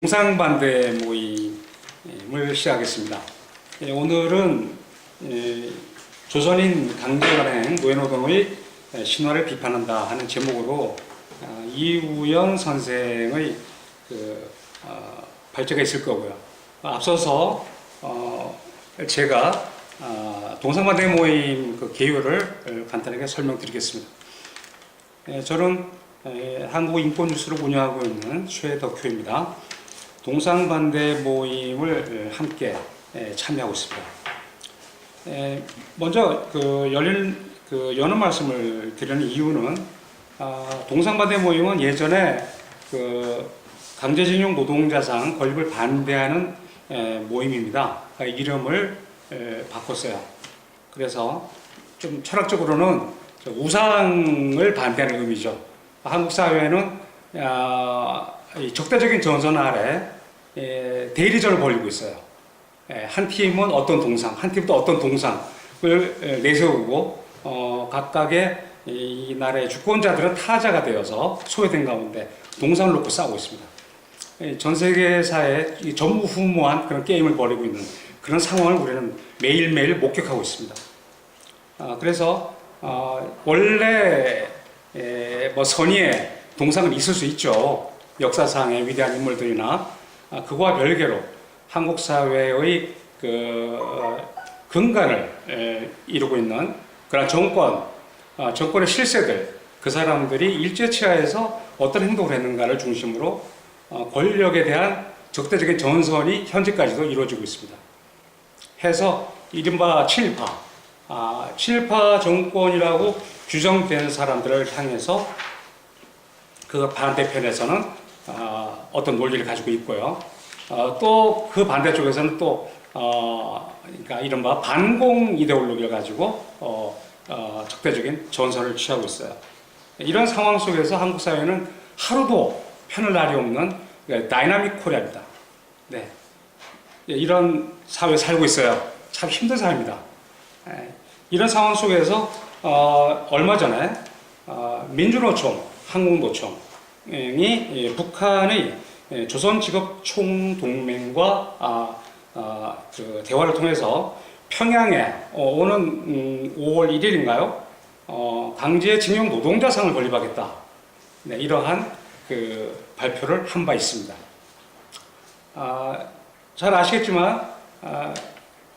동상반대 모임을 시작하겠습니다. 오늘은 조선인 강제관행 노예노동의 신화를 비판한다 하는 제목으로 이우연 선생의 발제가 있을 거고요. 앞서서 제가 동상반대 모임 개요를 간단하게 설명드리겠습니다. 저는 한국인권뉴스를 운영하고 있는 최덕효입니다. 동상반대 모임을 함께 참여하고 있습니다. 먼저 여는 말씀을 드리는 이유는 동상반대 모임은 예전에 강제징용 노동자상 건립을 반대하는 모임입니다. 이름을 바꿨어요. 그래서 좀 철학적으로는 우상을 반대하는 의미죠. 한국 사회는 적대적인 전선 아래 대리전을 벌이고 있어요. 한 팀은 어떤 동상, 한 팀은 또 어떤 동상을 내세우고 각각의 이 나라의 주권자들은 타자가 되어서 소외된 가운데 동상을 놓고 싸우고 있습니다. 전 세계사에 전무후무한 그런 게임을 벌이고 있는 그런 상황을 우리는 매일매일 목격하고 있습니다. 그래서 원래 선의의 동상은 있을 수 있죠. 역사상의 위대한 인물들이나 그와 별개로 한국 사회의 근간을 이루고 있는 그런 정권의 실세들, 그 사람들이 일제치하에서 어떤 행동을 했는가를 중심으로 권력에 대한 적대적인 전선이 현재까지도 이루어지고 있습니다. 해서 이른바 친일파 정권이라고 규정된 사람들을 향해서 그 반대편에서는 어떤 논리를 가지고 있고요. 또 그 반대쪽에서는 그러니까 이른바 반공 이데올로기를 가지고 적대적인 전선을 취하고 있어요. 이런 상황 속에서 한국 사회는 하루도 편을 날이 없는 다이나믹 코리아입니다. 네. 이런 사회에 살고 있어요. 참 힘든 사회입니다. 이런 상황 속에서 얼마 전에 민주노총, 한국노총이 북한의 조선직업총동맹과 대화를 통해서 평양에 오는 5월 1일인가요? 강제징용 노동자상을 건립하겠다. 네, 이러한 발표를 한 바 있습니다. 잘 아시겠지만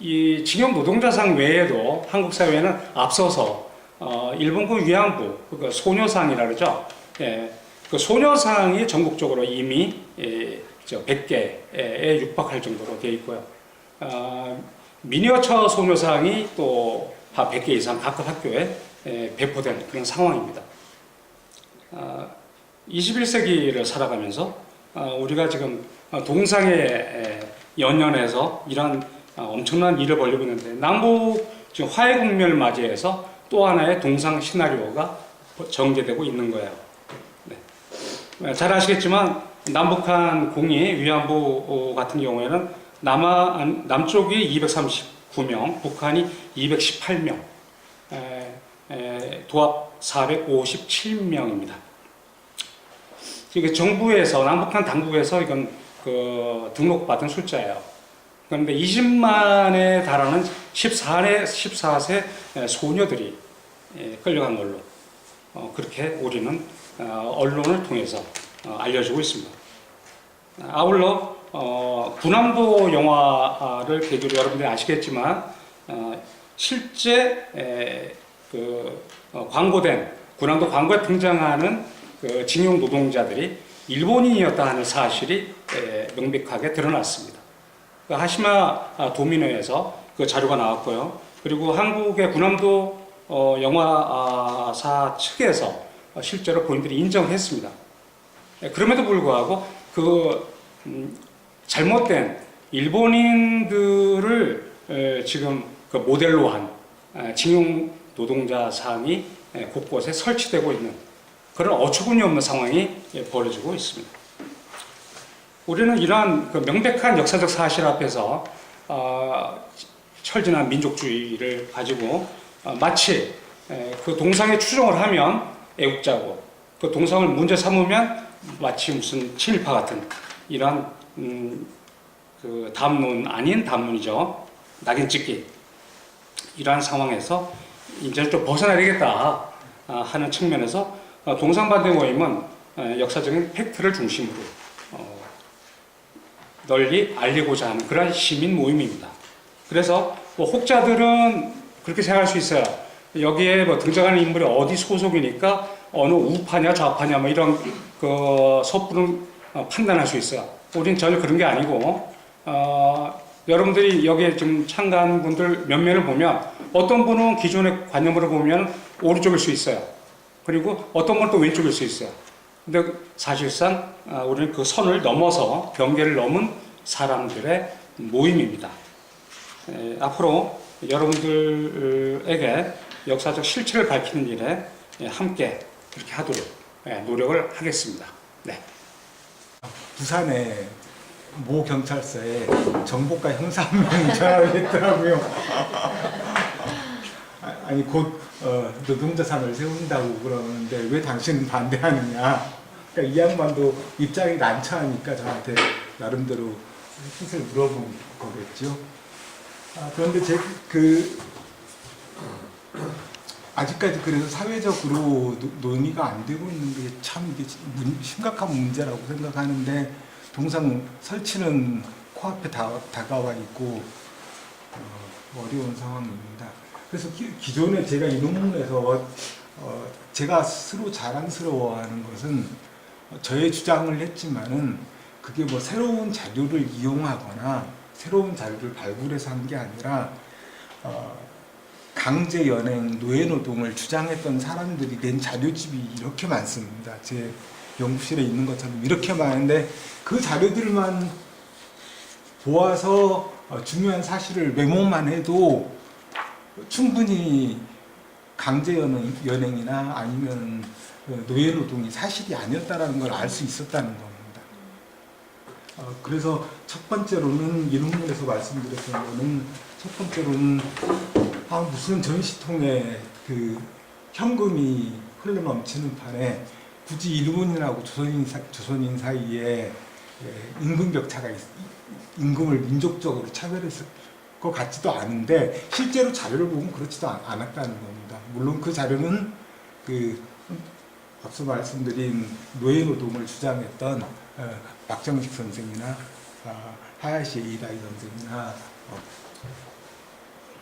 이 징용 노동자상 외에도 한국 사회는 앞서서 일본군 위안부 소녀상이라 그러죠. 그 소녀상이 전국적으로 이미 100개에 육박할 정도로 되어 있고요. 미니어처 소녀상이 또 100개 이상 각각 학교에 배포된 그런 상황입니다. 21세기를 살아가면서 우리가 지금 동상에 연연해서 이런 엄청난 일을 벌이고 있는데 남북 지금 화해 국면을 맞이해서 또 하나의 동상 시나리오가 전개되고 있는 거예요. 네. 잘 아시겠지만 남북한 공이 위안부 같은 경우에는 남쪽이 239명, 북한이 218명, 도합 457명입니다. 이게 정부에서 남북한 당국에서 이건 등록받은 숫자예요. 그런데 20만에 달하는 14세 소녀들이 끌려간 걸로 그렇게 우리는 언론을 통해서 알려지고 있습니다. 아울러 군함도 영화를 계기로 여러분들이 아시겠지만 실제 군함도 광고에 등장하는 징용 노동자들이 일본인이었다 하는 사실이 명백하게 드러났습니다. 하시마 도민회에서 그 자료가 나왔고요. 그리고 한국의 군함도 영화사 측에서 실제로 본인들이 인정했습니다. 그럼에도 불구하고 잘못된 일본인들을 지금 모델로 한 징용 노동자 상이 곳곳에 설치되고 있는 그런 어처구니 없는 상황이 벌어지고 있습니다. 우리는 이러한 명백한 역사적 사실 앞에서 철진한 민족주의를 가지고 마치 그 동상에 추종을 하면 애국자고 그 동상을 문제 삼으면 마치 무슨 친일파 같은 이러한 그 담론 아닌 담론이죠. 낙인 찍기. 이러한 상황에서 이제 좀 벗어나야 되겠다 하는 측면에서 동상반대 모임은 역사적인 팩트를 중심으로 널리 알리고자 하는 그런 시민 모임입니다. 그래서 뭐 혹자들은 그렇게 생각할 수 있어요. 여기에 뭐 등장하는 인물이 어디 소속이니까 어느 우파냐 좌파냐 뭐 이런 그 섣부른 판단할 수 있어요. 우린 전혀 그런 게 아니고 여러분들이 여기에 좀 참가한 분들 몇 면을 보면 어떤 분은 기존의 관념으로 보면 오른쪽일 수 있어요. 그리고 어떤 분은 또 왼쪽일 수 있어요. 근데 사실상 우리는 그 선을 넘어서 경계를 넘은 사람들의 모임입니다. 앞으로 여러분들에게 역사적 실체를 밝히는 일에 함께 그렇게 하도록 노력을 하겠습니다. 네. 부산의 모 경찰서에 정보과 형사 한 명이 전화를 했더라고요. 아니 곧 노동자산을 세운다고 그러는데 왜 당신은 반대하느냐. 그러니까 이 양반도 입장이 난처하니까 저한테 나름대로 뜻을 물어본 거겠죠. 그런데 아직까지 그래서 사회적으로 논의가 안 되고 있는 게 참 이게 심각한 문제라고 생각하는데 동상 설치는 코앞에 다가와 있고 어려운 상황입니다. 그래서 기존에 제가 이 논문에서 제가 스스로 자랑스러워하는 것은 저의 주장을 했지만은 그게 뭐 새로운 자료를 이용하거나 새로운 자료를 발굴해서 한 게 아니라 강제 연행, 노예노동을 주장했던 사람들이 낸 자료집이 이렇게 많습니다. 제 연구실에 있는 것처럼 이렇게 많은데 그 자료들만 보아서 중요한 사실을 메모만 해도 충분히 강제 연행이나 아니면 노예노동이 사실이 아니었다는 걸 알 수 있었다는 겁니다. 그래서 첫 번째로는 이 논문에서 말씀드렸던 거는 첫 번째로는 무슨 전시통에 그 현금이 흘러넘치는 판에 굳이 일본인하고 조선인 사이에 임금 격차가 임금을 민족적으로 차별했을 것 같지도 않은데 실제로 자료를 보면 그렇지도 않았다는 겁니다. 물론 그 자료는 앞서 말씀드린 노예노동을 주장했던 박정식 선생이나 하야시 이다이 선생이나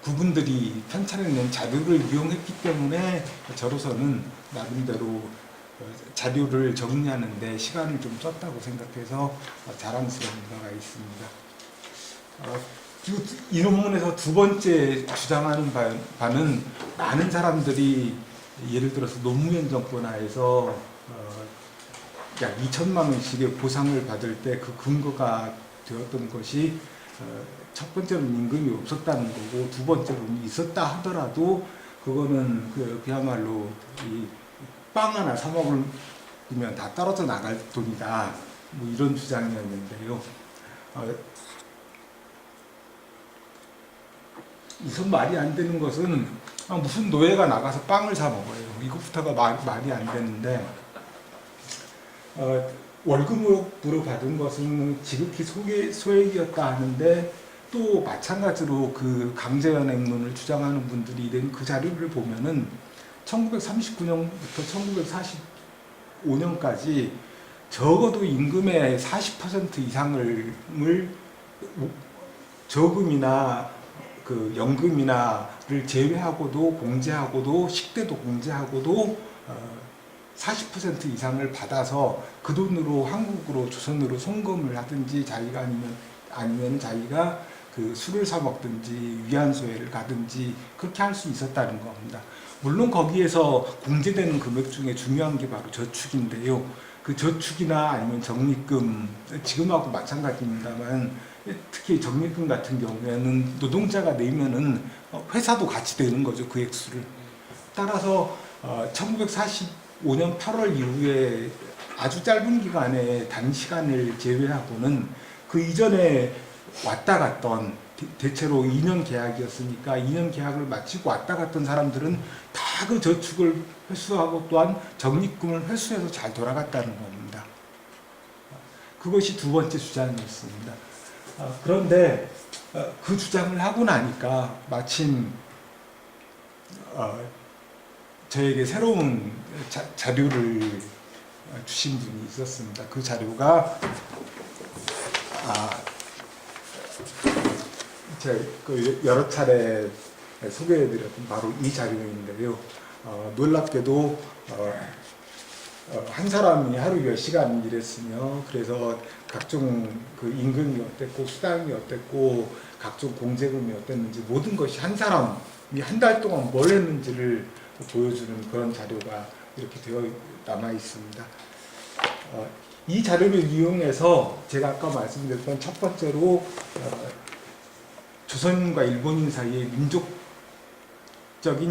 그분들이 편찬해낸 자료를 이용했기 때문에 저로서는 나름대로 자료를 정리하는 데 시간을 좀 썼다고 생각해서 자랑스러운 바가 있습니다. 그리고 이 논문에서 두 번째 주장하는 바는 많은 사람들이 예를 들어서 노무현 정권하에서 약 2천만 원씩의 보상을 받을 때 그 근거가 되었던 것이 첫 번째로는 임금이 없었다는 거고 두 번째로는 있었다 하더라도 그거는 그야말로 이 빵 하나 사 먹으면 다 떨어져 나갈 돈이다. 뭐 이런 주장이었는데요. 우선 말이 안 되는 것은 무슨 노예가 나가서 빵을 사 먹어요. 이것부터가 말이 안 되는데 월급으로 받은 것은 지극히 소액이었다 하는데 또 마찬가지로 그 강제연행론을 주장하는 분들이 낸 그 자료를 보면은 1939년부터 1945년까지 적어도 임금의 40% 이상을 저금이나 그 연금이나를 제외하고도 공제하고도 식대도 공제하고도 40% 이상을 받아서 그 돈으로 한국으로 조선으로 송금을 하든지 자기가 아니면 자기가 그 술을 사 먹든지 위안소회를 가든지 그렇게 할 수 있었다는 겁니다. 물론 거기에서 공제되는 금액 중에 중요한 게 바로 저축인데요. 그 저축이나 아니면 적립금, 지금하고 마찬가지입니다만 특히 적립금 같은 경우에는 노동자가 내면은 회사도 같이 되는 거죠. 그 액수를. 따라서 1945년 8월 이후에 아주 짧은 기간에 단시간을 제외하고는 그 이전에 왔다 갔던 대체로 2년 계약이었으니까 2년 계약을 마치고 왔다 갔던 사람들은 다 그 저축을 회수하고 또한 적립금을 회수해서 잘 돌아갔다는 겁니다. 그것이 두 번째 주장이었습니다. 그런데 그 주장을 하고 나니까 마침 저에게 새로운 자료를 주신 분이 있었습니다. 그 자료가 제가 그 여러 차례 소개해드렸던 바로 이 자료인데요. 놀랍게도 한 사람이 하루 몇 시간 일했으며 그래서 각종 그 임금이 어땠고 수당이 어땠고 각종 공제금이 어땠는지 모든 것이 한 사람이 한 달 동안 뭘 했는지를 보여주는 그런 자료가 이렇게 되어 남아 있습니다. 이 자료를 이용해서 제가 아까 말씀드렸던 첫 번째로 조선인과 일본인 사이에 민족적인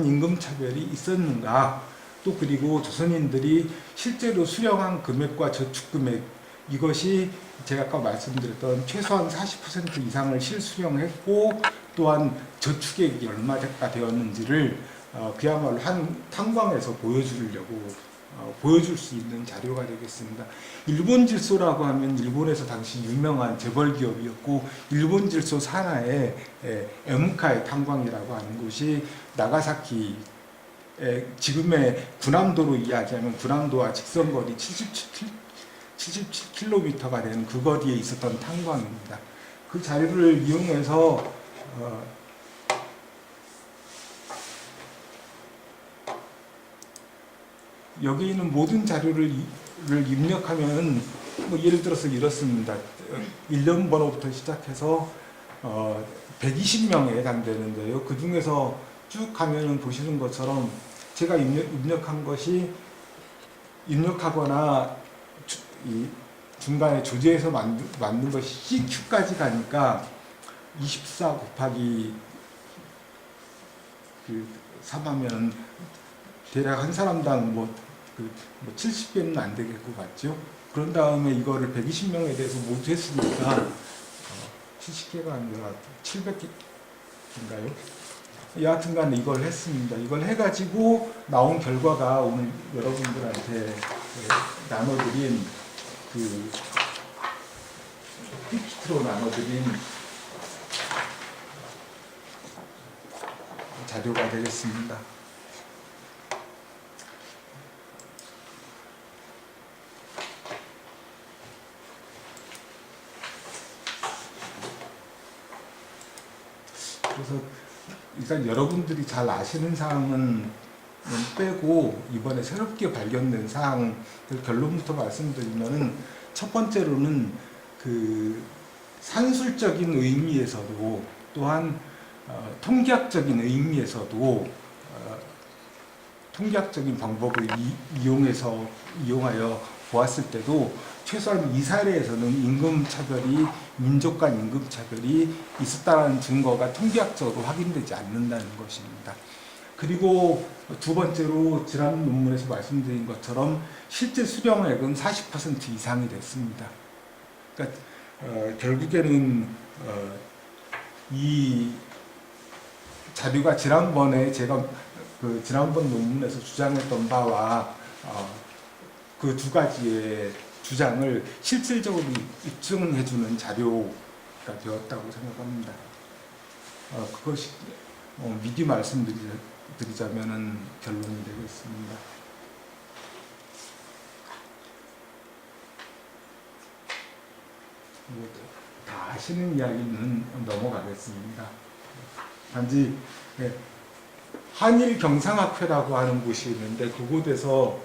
임금차별이 있었는가, 또 그리고 조선인들이 실제로 수령한 금액과 저축금액, 이것이 제가 아까 말씀드렸던 최소한 40% 이상을 실수령했고 또한 저축액이 얼마가 되었는지를 그야말로 한 탄광에서 보여줄 수 있는 자료가 되겠습니다. 일본질소라고 하면 일본에서 당시 유명한 재벌 기업이었고, 일본질소 산하에 에무카이 탄광이라고 하는 곳이 나가사키, 지금의 군함도로 이야기하면 군함도와 직선거리 77km가 되는 그 거리에 있었던 탄광입니다. 그 자료를 이용해서 여기 있는 모든 자료를 입력하면 예를 들어서 이렇습니다. 1년 번호부터 시작해서 120명에 해당되는데요. 그 중에서 쭉 가면은 보시는 것처럼 제가 입력한 것이 입력하거나 중간에 조제해서 만든 것이 CQ까지 가니까 24 곱하기 3하면 대략 한 사람당 70개는 안 되겠고 맞죠? 그런 다음에 이거를 120명에 대해서 모두 했으니까 70개가 아니라 700개인가요? 여하튼 간에 이걸 했습니다. 이걸 해가지고 나온 결과가 오늘 여러분들한테 나눠드린 그 PPT로 나눠드린 자료가 되겠습니다. 그래서 일단 여러분들이 잘 아시는 사항은 빼고 이번에 새롭게 발견된 사항 결론부터 말씀드리면은, 첫 번째로는 그 산술적인 의미에서도 또한 통계학적인 의미에서도 통계학적인 방법을 이용하여 보았을 때도 최소한 이 사례에서는 임금차별이, 민족 간 임금차별이 있었다는 증거가 통계학적으로 확인되지 않는다는 것입니다. 그리고 두 번째로 지난 논문에서 말씀드린 것처럼 실제 수령액은 40% 이상이 됐습니다. 그러니까 결국에는 이 자료가 지난번에 제가 지난번 논문에서 주장했던 바와 그 두 가지의 주장을 실질적으로 입증해주는 자료가 되었다고 생각합니다. 그것이 미리 말씀드리자면은 결론이 되겠습니다. 다 아시는 이야기는 넘어가겠습니다. 단지 한일 경상학회라고 하는 곳이 있는데 그곳에서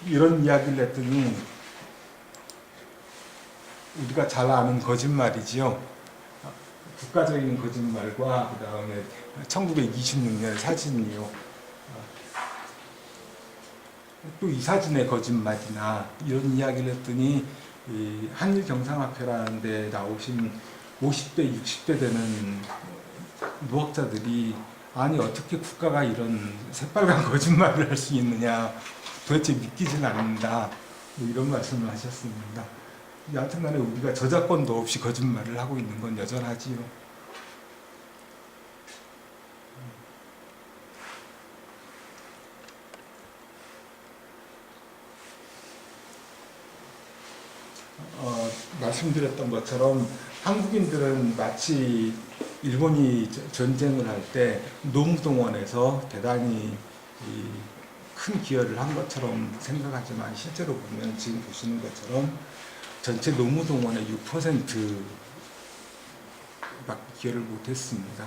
이런 이야기를 했더니, 우리가 잘 아는 거짓말이지요. 국가적인 거짓말과 그 다음에 1926년 사진이요. 또 이 사진의 거짓말이나 이런 이야기를 했더니, 이 한일 경상학회라는 데 나오신 50대, 60대 되는 무학자들이 아니 어떻게 국가가 이런 새빨간 거짓말을 할 수 있느냐, 도대체 믿기진 않는다, 이런 말씀을 하셨습니다. 여하튼 간에 우리가 저작권도 없이 거짓말을 하고 있는 건 여전하지요. 말씀드렸던 것처럼 한국인들은 마치 일본이 전쟁을 할 때 노무동원에서 대단히 큰 기여를 한 것처럼 생각하지만 실제로 보면 지금 보시는 것처럼 전체 노무동원의 6%밖에 기여를 못했습니다.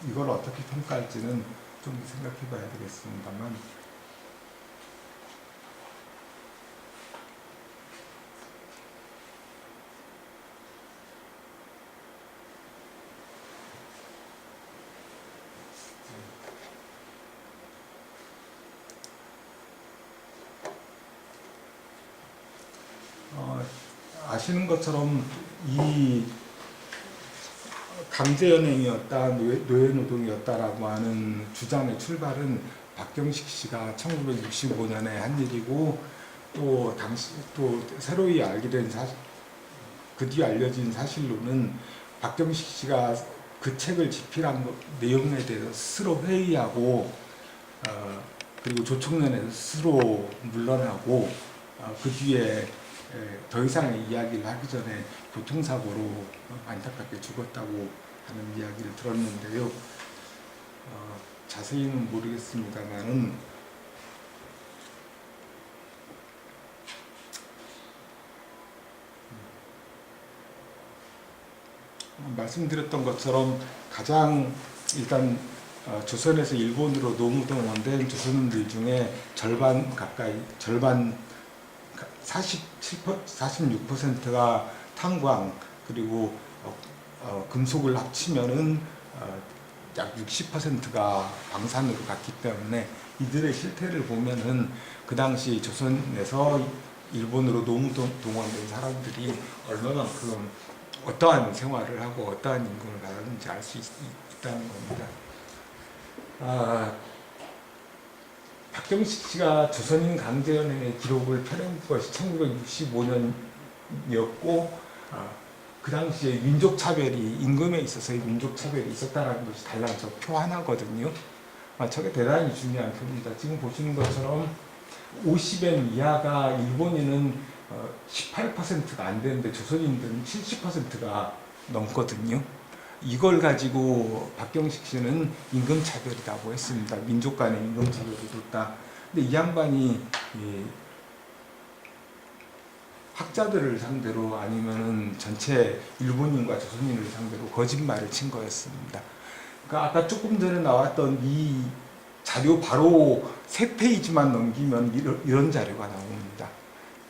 이걸 어떻게 평가할지는 좀 생각해 봐야 되겠습니다만 아시는 것처럼 이 강제연행이었다, 노예노동이었다라고 하는 주장의 출발은 박경식 씨가 1965년에 한 일이고 또 당시 또 새로이 알게 된 그 뒤에 알려진 사실로는 박경식 씨가 그 책을 집필한 내용에 대해서 스스로 회의하고 그리고 조총련에서 스스로 물러나고 그 뒤에 더 이상의 이야기를 하기 전에 교통사고로 안타깝게 죽었다고 하는 이야기를 들었는데요. 자세히는 모르겠습니다만은 말씀드렸던 것처럼 가장 일단 조선에서 일본으로 노무동원된 조선인들 중에 절반 가까이 46%가 탄광 그리고 금속을 합치면은 약 60%가 방산으로 갔기 때문에 이들의 실태를 보면은 그 당시 조선에서 일본으로 노무동원된 사람들이 얼마만큼 어떠한 생활을 하고 어떠한 임금을 받았는지 알 수 있다는 겁니다. 박경식 씨가 조선인 강제연행의 기록을 펴낸 것이 1965년이었고 그 당시에 민족차별이 임금에 있어서의 민족차별이 있었다는 것이 달랑 저 표 하나거든요. 저게 대단히 중요한 표입니다. 지금 보시는 것처럼 50엔 이하가 일본인은 18%가 안 되는데 조선인들은 70%가 넘거든요. 이걸 가지고 박경식 씨는 임금차별이라고 했습니다. 민족 간의 임금차별이 있었다. 근데 이 양반이 학자들을 상대로 아니면은 전체 일본인과 조선인을 상대로 거짓말을 친 거였습니다. 그러니까 아까 조금 전에 나왔던 이 자료 바로 3페이지만 넘기면 이런 자료가 나옵니다.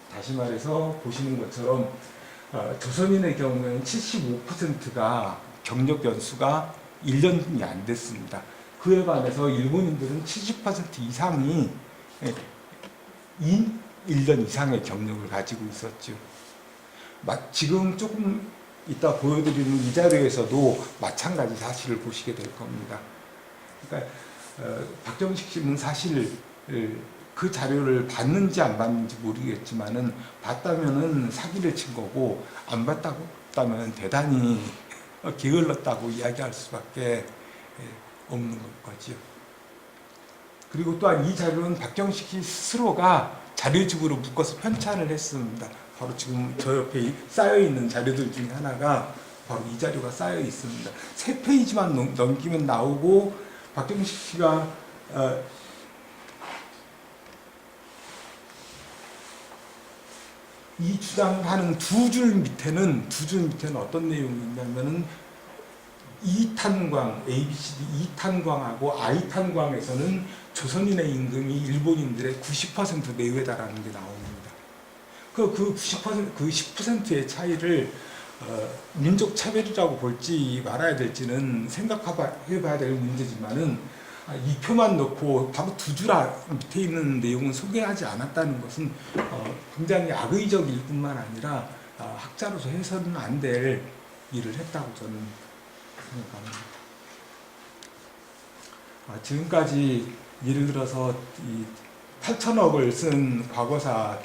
다시 말해서 보시는 것처럼 조선인의 경우에는 75%가 경력 연수가 1년이 안 됐습니다. 그에 반해서 일본인들은 70% 이상이 1년 이상의 경력을 가지고 있었죠. 지금 조금 이따 보여드리는 이 자료에서도 마찬가지 사실을 보시게 될 겁니다. 그러니까 박경식 씨는 사실 그 자료를 봤는지 안 봤는지 모르겠지만은 봤다면은 사기를 친 거고 안 봤다면 대단히 게을렀다고 이야기할 수밖에 없는 거죠. 그리고 또한 이 자료는 박경식 씨 스스로가 자료집으로 묶어서 편찬을 했습니다. 바로 지금 저 옆에 쌓여 있는 자료들 중에 하나가 바로 이 자료가 쌓여 있습니다. 3페이지만 넘기면 나오고 박경식 씨가 이 주장하는 두 줄 밑에는 어떤 내용이 있냐면은 E탄광, ABCD E탄광하고 I탄광에서는 조선인의 임금이 일본인들의 90% 내외다라는 게 나옵니다. 그 90%, 그 10%의 차이를 민족 차별이라고 볼지 말아야 될지는 생각해봐야 될 문제지만은 이 표만 넣고 바로 두 줄 밑에 있는 내용은 소개하지 않았다는 것은 굉장히 악의적일 뿐만 아니라 학자로서 해서는 안 될 일을 했다고 저는 생각합니다. 지금까지 예를 들어서 이 8천억을 쓴 과거사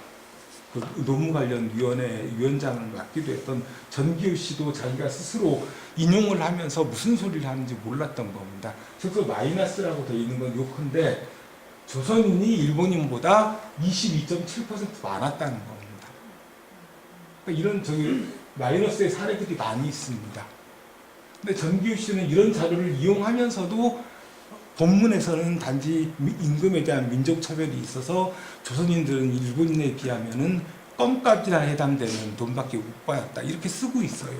그 논문 관련 위원회 위원장을 맡기도 했던 전기우 씨도 자기가 스스로 인용을 하면서 무슨 소리를 하는지 몰랐던 겁니다. 그래서 마이너스라고 되어 있는 건 요컨대 조선인이 일본인보다 22.7% 많았다는 겁니다. 그러니까 이런 저기 마이너스의 사례들이 많이 있습니다. 근데 전기우 씨는 이런 자료를 이용하면서도 본문에서는 단지 임금에 대한 민족 차별이 있어서 조선인들은 일본인에 비하면은 껌값이나 해당되는 돈밖에 못 받았다 이렇게 쓰고 있어요.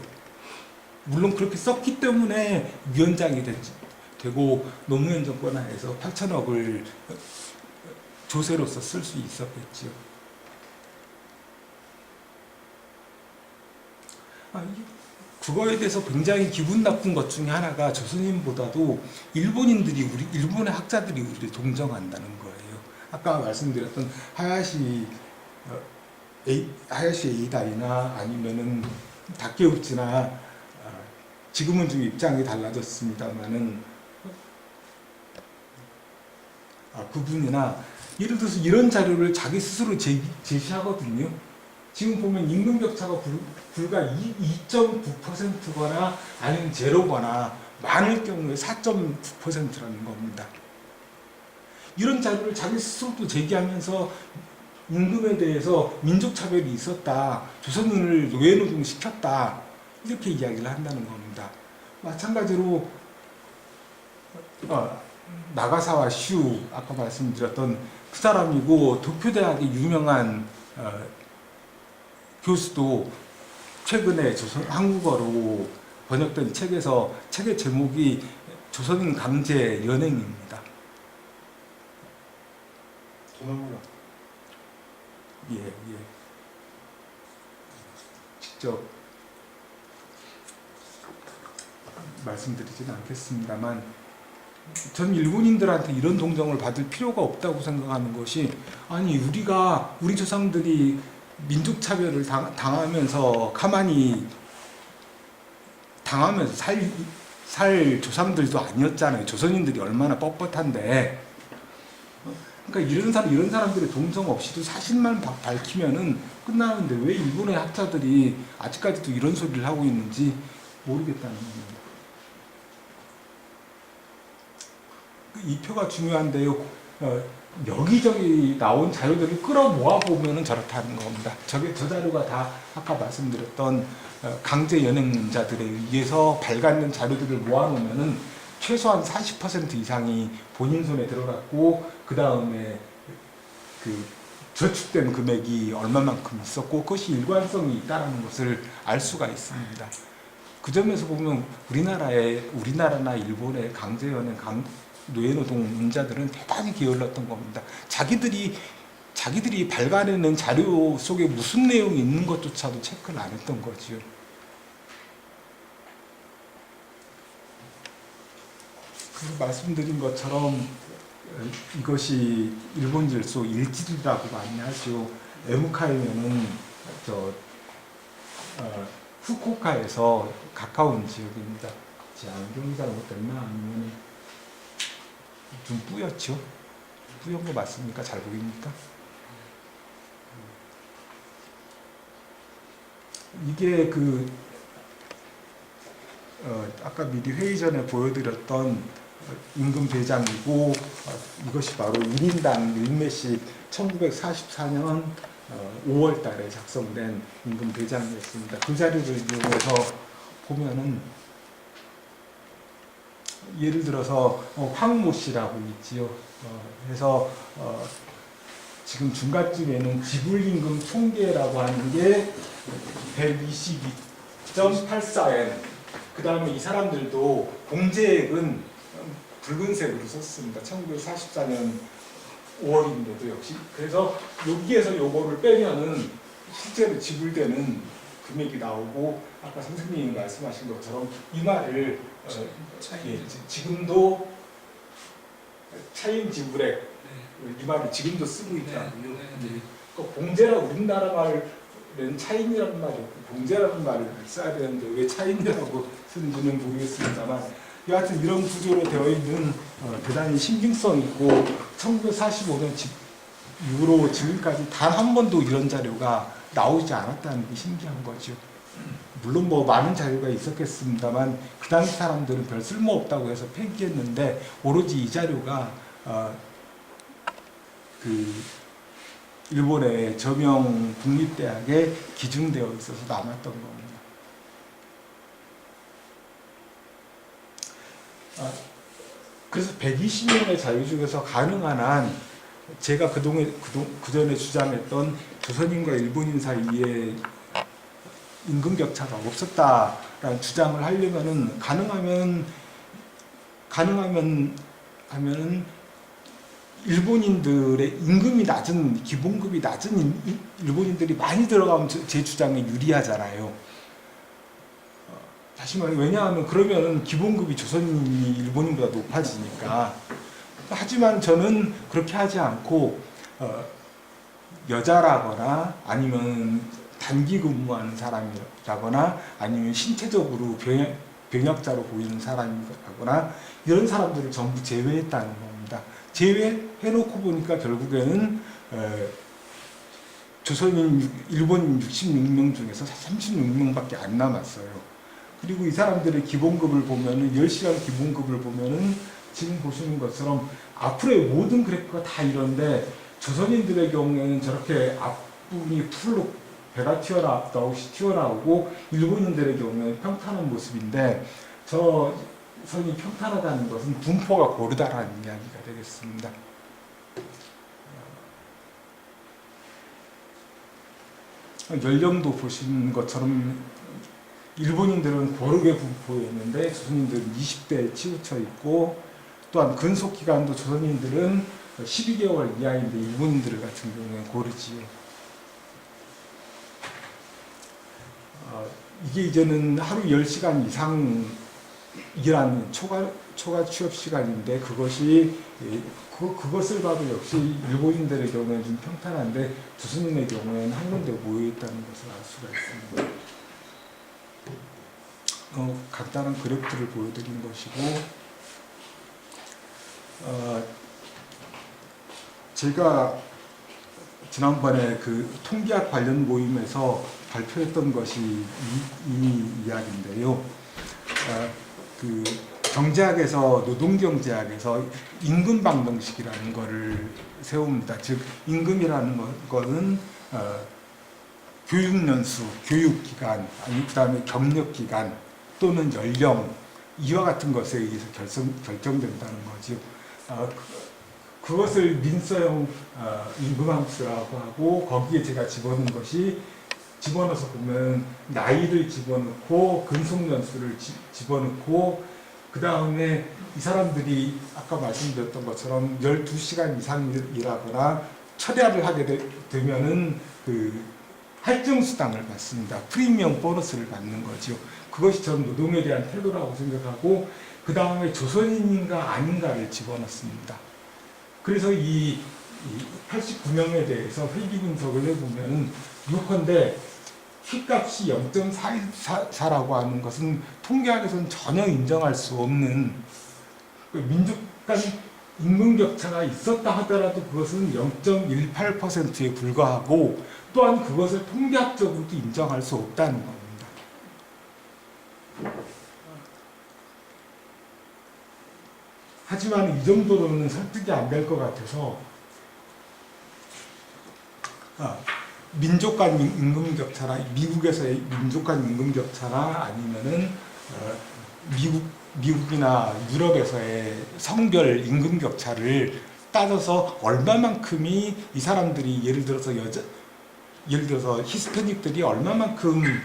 물론 그렇게 썼기 때문에 위원장이 되고 노무현 정권 하에서 8천억을 조세로서 쓸 수 있었겠죠. 그거에 대해서 굉장히 기분 나쁜 것 중에 하나가 조선인보다도 일본인들이 일본의 학자들이 우리를 동정한다는 거예요. 아까 말씀드렸던 하야시 에이다이나 아니면은 다케우치나 지금은 좀 입장이 달라졌습니다만은 그분이나 예를 들어서 이런 자료를 자기 스스로 제시하거든요. 지금 보면 임금 격차가 불과 2.9%거나 아니면 제로거나 많을 경우에 4.9%라는 겁니다. 이런 자료를 자기 스스로도 제기하면서 임금에 대해서 민족차별이 있었다, 조선인을 노예노동시켰다 이렇게 이야기를 한다는 겁니다. 마찬가지로 나가사와 슈 아까 말씀드렸던 그 사람이고 도쿄대학의 유명한 교수도 최근에 한국어로 번역된 책에서 책의 제목이 조선인 강제 연행입니다. 예. 직접 말씀드리지는 않겠습니다만 전 일본인들한테 이런 동정을 받을 필요가 없다고 생각하는 것이 아니 우리 조상들이 민족차별을 당하면서 가만히 당하면서 살 조상들도 아니었잖아요. 조선인들이 얼마나 뻣뻣한데 그러니까 이런 사람들의 동정 없이도 사실만 밝히면은 끝나는데 왜 일본의 학자들이 아직까지도 이런 소리를 하고 있는지 모르겠다는 겁니다. 이 표가 중요한데요. 여기저기 나온 자료들을 끌어모아 보면은 저렇다는 겁니다. 저 자료가 다 아까 말씀드렸던 강제 연행자들에 의해서 발간된 자료들을 모아놓으면은 최소한 40% 이상이 본인 손에 들어갔고 그 다음에 그 저축된 금액이 얼마만큼 있었고 그것이 일관성이 있다는 것을 알 수가 있습니다. 그 점에서 보면 우리나라나 일본의 강제 연행 노예노동인자들은 대단히 게을렀던 겁니다. 자기들이 발간해낸 자료 속에 무슨 내용이 있는 것조차도 체크를 안 했던 거지요. 그래서 말씀드린 것처럼 이것이 일본 질소 일질이라고 많이 하죠. 에무카이면은 후쿠오카에서 가까운 지역입니다. 제 안경이 잘못됐나 아니면 좀 뿌옇죠? 뿌연 거 맞습니까? 잘 보입니까? 이게 아까 미리 회의 전에 보여드렸던 임금 대장이고 이것이 바로 1인당 1매씩 1944년 5월 달에 작성된 임금 대장이었습니다. 그 자료를 이용해서 보면은 예를 들어서 황모 씨라고 있지요. 해서 지금 중간쯤에는 지불임금 총계라고 하는 게 122.84엔. 그 다음에 이 사람들도 공제액은 붉은색으로 썼습니다. 1944년 5월인데도 역시. 그래서 여기에서 요거를 빼면은 실제로 지불되는 금액이 나오고 아까 선생님이 말씀하신 것처럼 이 말을 지금도 차임 지불액 이 말을 지금도 쓰고 있다고요. 봉제라 우리나라 말은 차임이라는 말이 없고 봉제라는 말을 써야 되는데 왜 차임이라고 쓰는지는 모르겠습니다만 여하튼 이런 구조로 되어 있는 대단히 신빙성 있고 1945년 이후로 지금까지 단 한 번도 이런 자료가 나오지 않았다는 게 신기한 거죠. 물론 뭐 많은 자료가 있었겠습니다만 그 당시 사람들은 별 쓸모없다고 해서 폐기했는데 오로지 이 자료가 일본의 저명 국립대학에 기증되어 있어서 남았던 겁니다. 그래서 120년의 자유 중에서 가능한 한 제가 그전에 주장했던 조선인과 일본인 사이에 임금 격차가 없었다라는 주장을 하려면은 하면은 일본인들의 임금이 낮은 기본급이 낮은 일본인들이 많이 들어가면 제 주장에 유리하잖아요. 다시 말해 왜냐하면 그러면은 기본급이 조선인이 일본인보다 높아지니까. 하지만 저는 그렇게 하지 않고 여자라거나 아니면 단기 근무하는 사람이라거나 아니면 신체적으로 병역자로 보이는 사람이라거나 이런 사람들을 전부 제외했다는 겁니다. 제외해놓고 보니까 결국에는 일본인 66명 중에서 36명밖에 안 남았어요. 그리고 이 사람들의 기본급을 보면은 10시간 기본급을 보면은 지금 보시는 것처럼 앞으로의 모든 그래프가 다 이런데 조선인들의 경우에는 저렇게 앞부분이 풀로 배가 튀어나오고 일본인들의 경우에는 평탄한 모습인데 저 선이 평탄하다는 것은 분포가 고르다라는 이야기가 되겠습니다. 연령도 보시는 것처럼 일본인들은 고르게 분포해 있는데 조선인들은 20대에 치우쳐 있고 또한 근속기간도 조선인들은 12개월 이하인데 일본인들 같은 경우는 고르지요. 이게 이제는 하루 10시간 이상 일하는 초과 취업 시간인데 그것을 봐도 역시 일본인들의 경우에는 좀 평탄한데 조선인의 경우에는 한 군데 모여 있다는 것을 알 수가 있습니다. 간단한 그래프를 보여드린 것이고 제가 지난번에 그 통계학 관련 모임에서 발표했던 것이 이 이야기인데요. 그 경제학에서 노동경제학에서 임금 방정식이라는 것을 세웁니다. 즉 임금이라는 것은 교육연수, 교육기간, 아니 그다음에 경력기간 또는 연령 이와 같은 것에 의해서 결정된다는 거죠. 그것을 민서형 임금함수라고 하고 거기에 제가 집어넣어서 보면 나이를 집어넣고 근속연수를 집어넣고 그 다음에 이 사람들이 아까 말씀드렸던 것처럼 12시간 이상 일하거나 철야를 하게 되면은 그 할증수당을 받습니다. 프리미엄 보너스를 받는 거죠. 그것이 전 노동에 대한 태도라고 생각하고 그 다음에 조선인인가 아닌가를 집어넣습니다. 그래서 이 89명에 대해서 회귀 분석을 해보면 요컨대 키값이 0.4라고 하는 것은 통계학에서는 전혀 인정할 수 없는 민족 간 임금 격차가 있었다 하더라도 그것은 0.18%에 불과하고 또한 그것을 통계학적으로도 인정할 수 없다는 겁니다. 하지만 이 정도로는 설득이 안 될 것 같아서 민족 간 임금 격차나 미국에서의 민족 간 임금 격차나 아니면은 미국이나 유럽에서의 성별 임금 격차를 따져서 얼마만큼이 이 사람들이 예를 들어서 히스패닉들이 얼마만큼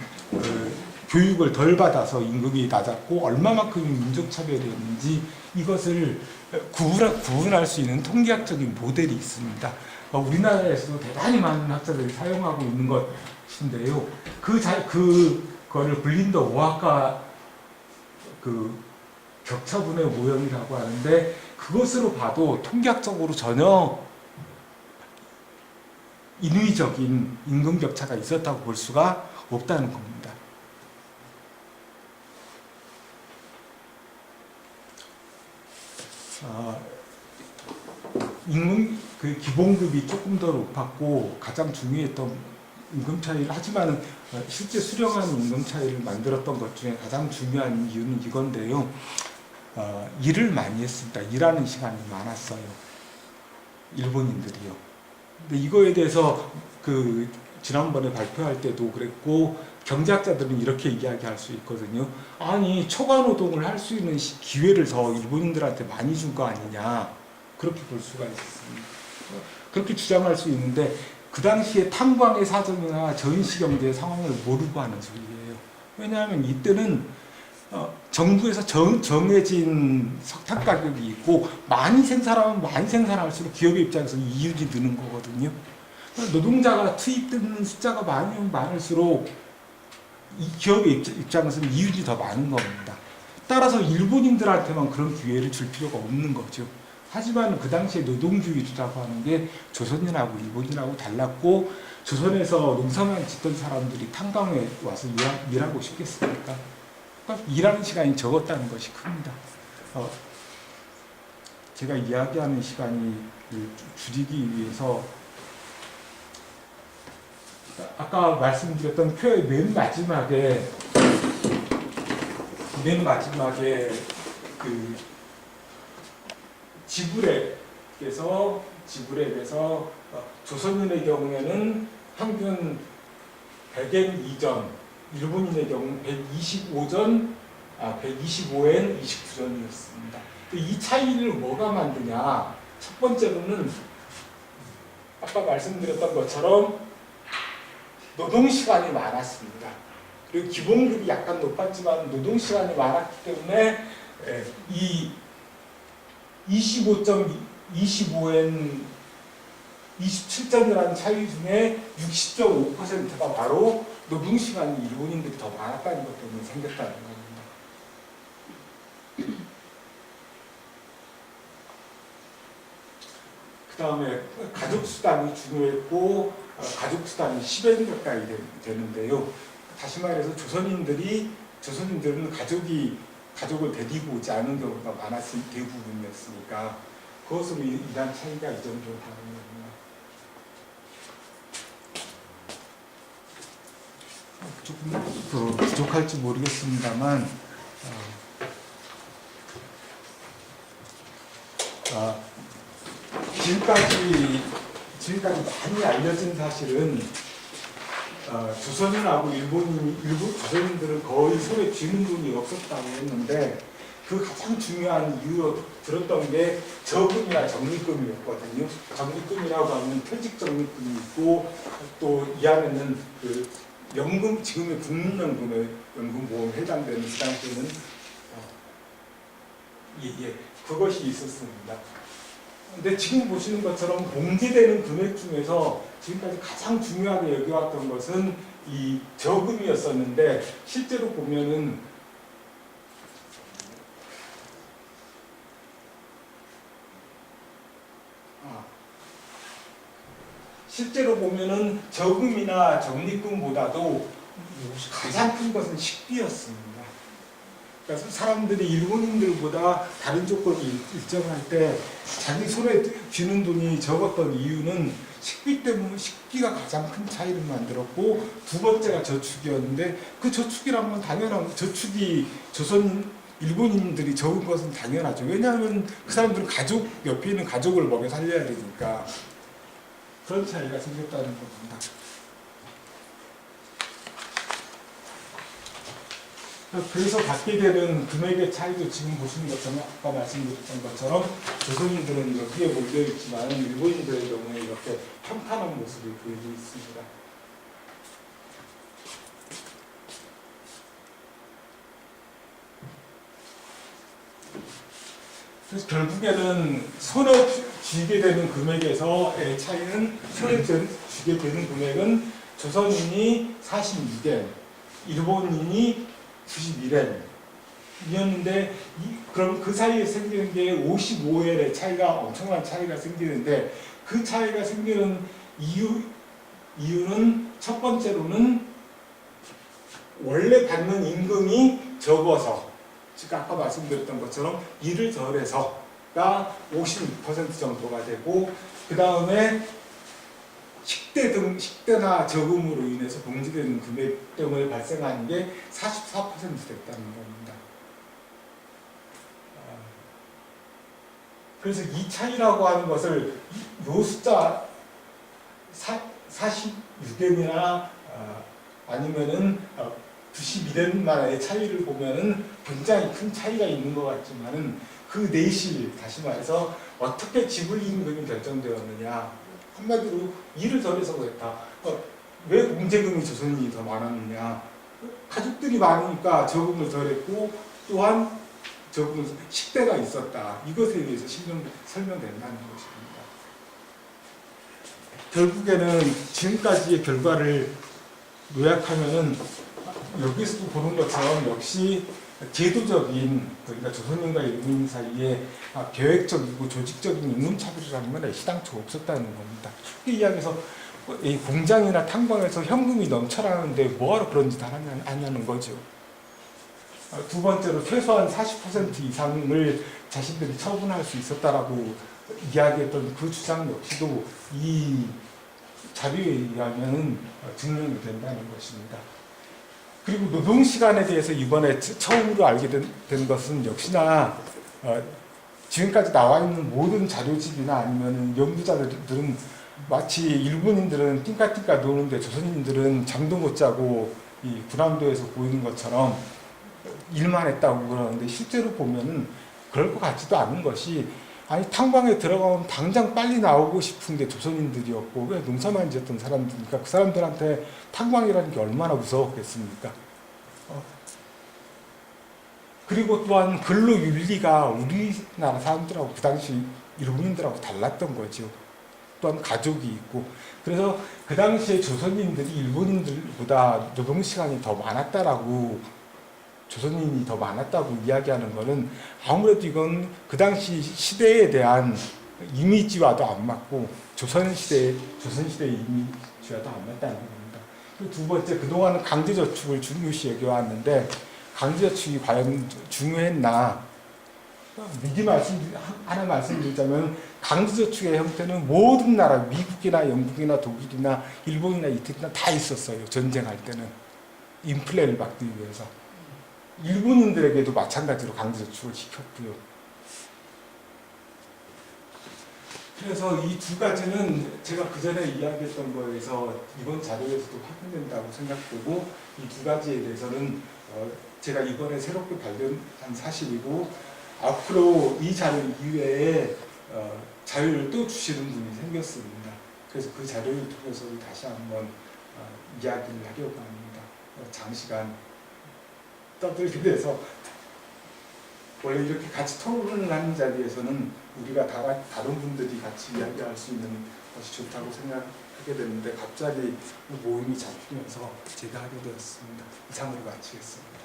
교육을 덜 받아서 임금이 낮았고 얼마만큼이 민족 차별이었는지 이것을 구분할 수 있는 통계학적인 모델이 있습니다. 우리나라에서도 대단히 많은 학자들이 사용하고 있는 것인데요. 그거를 블린더 오아카 그 격차분의 모형이라고 하는데 그것으로 봐도 통계학적으로 전혀 인위적인 임금 격차가 있었다고 볼 수가 없다는 겁니다. 그 기본급이 조금 더 높았고 가장 중요했던 임금 차이를 하지만 실제 수령한 임금 차이를 만들었던 것 중에 가장 중요한 이유는 이건데요. 일을 많이 했습니다. 일하는 시간이 많았어요. 일본인들이요. 근데 이거에 대해서 그 지난번에 발표할 때도 그랬고 경제학자들은 이렇게 이야기할 수 있거든요. 아니 초과 노동을 할 수 있는 기회를 더 일본인들한테 많이 준 거 아니냐, 그렇게 볼 수가 있습니다. 그렇게 주장할 수 있는데 그 당시에 탄광의 사정이나 전시 경제의 상황을 모르고 하는 소리예요. 왜냐하면 이때는 정부에서 정해진 석탄 가격이 있고 많이 생산하면 많이 생산할수록 기업의 입장에서 이윤이 느는 거거든요. 노동자가 투입되는 숫자가 많으면 많을수록 이 기업의 입장에서는 이윤이 더 많은 겁니다. 따라서 일본인들한테만 그런 기회를 줄 필요가 없는 거죠. 하지만 그 당시에 노동주의라고 하는 게 조선인하고 일본인하고 달랐고, 조선에서 농사만 짓던 사람들이 탄광에 와서 일하고 싶겠습니까? 그러니까 일하는 시간이 적었다는 것이 큽니다. 제가 이야기하는 시간이 줄이기 위해서 아까 말씀드렸던 표의 맨 마지막에 그 지불액에서 조선인의 경우에는 평균 100엔 이전, 일본인의 경우는 125엔 29전이었습니다. 이 차이를 뭐가 만드냐? 첫 번째로는 아까 말씀드렸던 것처럼 노동시간이 많았습니다. 그리고 기본급이 약간 높았지만 노동시간이 많았기 때문에 이 25엔 27점이라는 차이 중에 60.5%가 바로 노동시간이 일본인들이 더 많았다는 것 때문에 생겼다는 겁니다. 그 다음에 가족수당이 중요했고, 가족수당이 10엔 가까이 되는데요. 다시 말해서 조선인들은 가족을 데리고 오지 않은 경우가 많았을 대부분이었으니까 그것으로 인한 차이가 이 정도로 다른 겁니다. 조금 더 부족할지 모르겠습니다만 지금까지 많이 알려진 사실은 조선인하고 조선인들은 거의 손에 쥐는 돈이 없었다고 했는데 그 가장 중요한 이유로 들었던 게 저금이나 적립금이었거든요. 적립금이라고 하면 퇴직 적립금이 있고 또 이 안에는 그 연금, 지금의 국민연금에 연금보험에 해당되는 그 당시에는 그것이 있었습니다. 근데 지금 보시는 것처럼 공제되는 금액 중에서 지금까지 가장 중요하게 여겨왔던 것은 이 저금이었었는데 실제로 보면은 저금이나 적립금보다도 가장 큰 것은 식비였습니다. 그래서 사람들이 일본인들보다 다른 조건이 일정할 때 자기 손에 쥐는 돈이 적었던 이유는 식비 때문에, 식비가 가장 큰 차이를 만들었고, 두 번째가 저축이었는데 그 저축이란 건 당연한, 저축이 일본인들이 적은 것은 당연하죠. 왜냐하면 그 사람들은 옆에 있는 가족을 먹여 살려야 되니까. 그런 차이가 생겼다는 겁니다. 그래서 받게 되는 금액의 차이도 지금 보시는 것처럼, 아까 말씀드렸던 것처럼 조선인들은 여기에 몰려있지만 일본인들의 경우에 이렇게 평탄한 모습을 보이고 있습니다. 그래서 결국에는 손에 쥐게 되는 금액에서의 차이는, 손에 쥐게 되는 금액은 조선인이 46엔, 일본인이 91엔이었는데, 그럼 그 사이에 생기는 게 55엔의 차이가, 엄청난 차이가 생기는데, 그 차이가 생기는 이유는 첫 번째로는 원래 받는 임금이 적어서, 즉 아까 말씀드렸던 것처럼 일을 덜 해서가 56% 정도가 되고, 그 다음에 식대나 저금으로 인해서 봉제되는 금액 때문에 발생하는 게 44% 됐다는 겁니다. 그래서 이 차이라고 하는 것을 이 숫자 46년이나 아니면은 92년만의 차이를 보면은 굉장히 큰 차이가 있는 것 같지만은 그 내실, 다시 말해서 어떻게 지불임금이 결정되었느냐, 한마디로 일을 덜 해서 그랬다. 왜 공제금이 조선인이 더 많았느냐, 가족들이 많으니까 저금을 덜 했고 또한 저금을 식대가 있었다. 이것에 대해서 설명된다는 것입니다. 결국에는 지금까지의 결과를 요약하면은 여기서도 보는 것처럼 역시 제도적인, 그러니까 조선인과 일본인 사이에 계획적이고 조직적인 임금차별이라는 건 시당초 없었다는 겁니다. 쉽게 이야기해서 이 공장이나 탄광에서 현금이 넘쳐나는데 뭐하러 그런 짓 하냐는 거죠. 두 번째로 최소한 40% 이상을 자신들이 처분할 수 있었다라고 이야기했던 그 주장 역시도 이 자료에 의하면 증명이 된다는 것입니다. 그리고 노동시간에 대해서 이번에 처음으로 알게 된 것은 역시나 지금까지 나와 있는 모든 자료집이나 아니면 연구자들은 마치 일본인들은 띵까띵까 노는데 조선인들은 잠도 못 자고 이 군함도에서 보이는 것처럼 일만 했다고 그러는데 실제로 보면은 그럴 것 같지도 않은 것이, 아니 탄광에 들어가면 당장 빨리 나오고 싶은 게 조선인들이었고 왜 농사만 지었던 사람들이니까 그 사람들한테 탄광이라는 게 얼마나 무서웠겠습니까? 그리고 또한 근로윤리가 우리나라 사람들하고 그 당시 일본인들하고 달랐던 거죠. 또한 가족이 있고, 그래서 그 당시에 조선인들이 일본인들보다 노동시간이 더 많았다라고, 조선인이 더 많았다고 이야기하는 것은 아무래도 이건 그 당시 시대에 대한 이미지와도 안 맞고 조선시대의 이미지와도 안 맞다는 겁니다. 그리고 두 번째, 그동안은 강제저축을 중요시 여겨왔는데 강제저축이 과연 중요했나? 미리 하나 말씀드리자면 강제저축의 형태는 모든 나라, 미국이나 영국이나 독일이나 일본이나 이태리나 다 있었어요. 전쟁할 때는 인플레를 막기 위해서. 일본인들에게도 마찬가지로 강제저축을 시켰고요. 그래서 이 두 가지는 제가 그 전에 이야기했던 거에서 이번 자료에서도 확인된다고 생각되고, 이 두 가지에 대해서는 제가 이번에 새롭게 발견한 사실이고, 앞으로 이 자료 이외에 자료를 또 주시는 분이 생겼습니다. 그래서 그 자료를 통해서 다시 한번 이야기를 하려고 합니다. 장시간 떠들게 돼서, 원래 이렇게 같이 토론을 하는 자리에서는 우리가 다른 분들이 같이 이야기할 수 있는 것이 좋다고 생각하게 됐는데 갑자기 모임이 잡히면서 제가 하게 되었습니다. 이상으로 마치겠습니다.